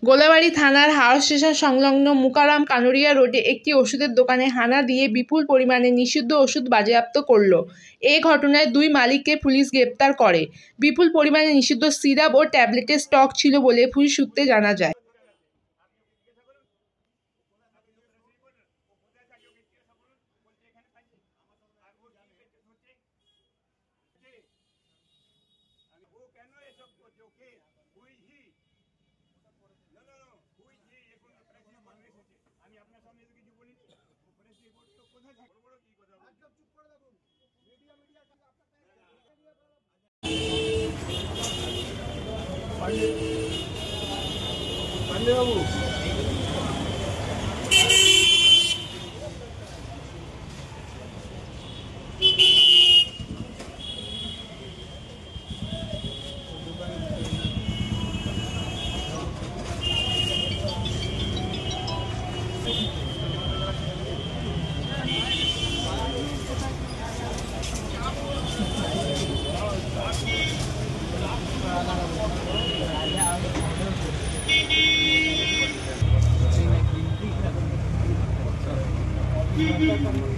গোলাবাড়ি থানার হাওড়া স্টেশন সংলগ্ন মুকারাম কানুরিয়া রোডে একটি ওষুধের দোকানে হানা দিয়ে বিপুল পরিমাণে নিষিদ্ধ ওষুধ বাজেয়াপ্ত করল। এ ঘটনায় 2 মালিককে পুলিশ গ্রেপ্তার করে। বিপুল পরিমাণে নিষিদ্ধ সিরাপ ও ট্যাবলেটের স্টক ছিল বলে পুলিশ সূত্রে জানা যায়। পান্ডেবাবু Thank you.